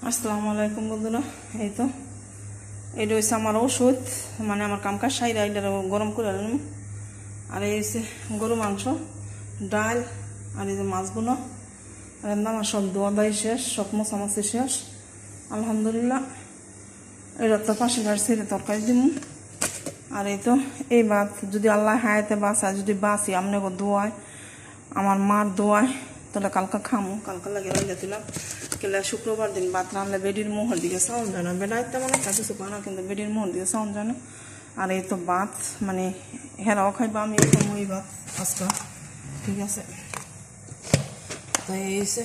আসসালামু আলাইকুম বন্ধুরা। এই তো এটা হচ্ছে আমার ওষুধ, মানে আমার কামকার সাইরা এটা গরম করে আনলাম। আর এই হচ্ছে গরু মাংস, ডাল, আর এই যে মাছগুলো রান্না। আমার সব দোয়া দায় শেষ, সব মশামাছি শেষ আলহামদুলিল্লাহ। এটা তো পাশে ঘাট ছেড়ে তরকারি দিব। আর এই তো এই ভাত যদি আল্লাহ হায়াতে বাঁচা, যদি বাঁচি আপনাকে দোয়ায়, আমার মার দোয়ায়, তাহলে কালকা খামো। কালকা লাগে দিলাম কেলে শুক্রবার দিন ভাত রান্না বেডির মোহর দিকে সাউন্ড যায় না, বেড়াই তেমন একটা কিছু পায় না, কিন্তু বেডির মোহর দিকে সাউন্ড যায় না। আর এই তো ভাত মানে হেরাও খাইবা, আমি ওই ভাত আজকা, ঠিক আছে। তো এই হচ্ছে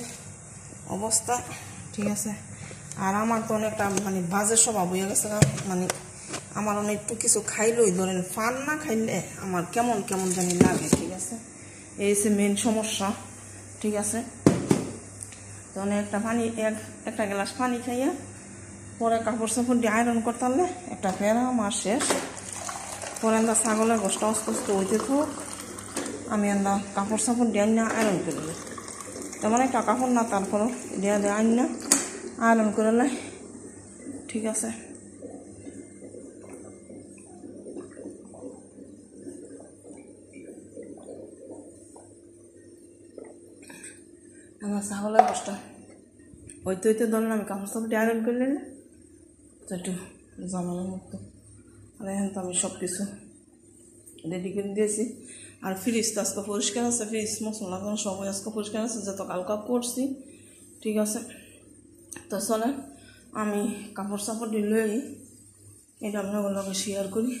অবস্থা, ঠিক আছে। আর আমার তো অনেকটা মানে বাজে স্বভাব হয়ে গেছে, মানে আমার অনেক একটু কিছু খাইলেই ধরেন ফান না খাইলে আমার কেমন কেমন জানি লাগে, ঠিক আছে। এই হচ্ছে মেন সমস্যা, ঠিক আছে। তো একটা পানি একটা গ্লাস পানি খাইয়া পরে কাপড় চাপড় দিয়ে আয়রন করতে পারলে একটা ফেরা আমার শেষ। পরে আমরা ছাগলের গোষ্ঠ অস্ত অস্ত হইতে থাক, আমি আমরা কাপড় চাপড় দিয়ে আইনা আয়রন করলে, তেমন একটা কাপড় না, তারপরও দিয়ে দিয়ে আইনা আয়রন করলে, ঠিক আছে। আমার ছাগলের কষ্ট হইতে হইতে ধরেন আমি কাপড় চাপড় আয়রন করলে না তো একটু জামানোর মতো। আর এখন তো আমি সব কিছু রেডি করে দিয়েছি। আর ফ্রিজ তো আজকে পরিষ্কার আছে, ফ্রিজ মশলা সবাই আজকে পরিষ্কার আছে, যত কালকা করছি, ঠিক আছে। তো চলে আমি কাপড় চাপড় দিলে এটা আপনাগুলোকে শেয়ার করি,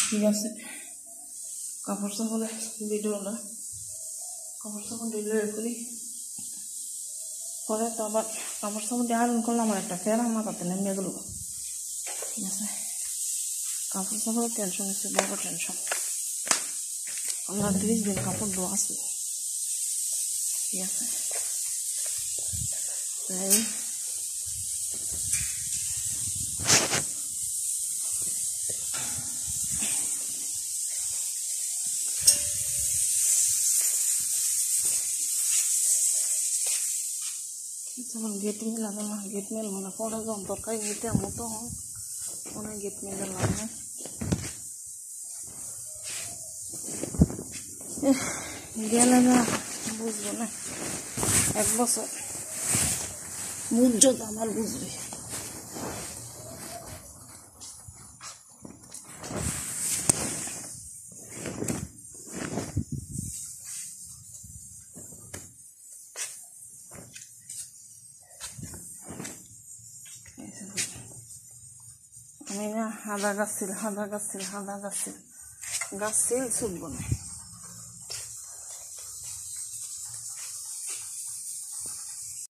ঠিক আছে। কাপড় চাপড়ে ভিডিওটা কাপড় চাপড় দিলে করি, পরে তো আবার কাপড় চাপড় দিয়ে আয়রন করলে আমার একটা ফের আমার তাতে নেমে গেল, ঠিক আছে। কাপড় চাপড়ের টেনশন হচ্ছে বড় টেনশন। আমরা 30 দিন কাপড় ধোয়া আছে, ঠিক আছে। তাই যেমন গেট মিল লাগে না, গেট মিল মনে পড়ে যখন তরকারি নিতে মতো হয়, অনেক গেট মিলের লাগে গেলে না বুঝবো না। 1 বছর বুঝছো তো আমার বুঝবে। আমি না হাদা গাছ ছিল, গাছ ছিল ছুটবো না।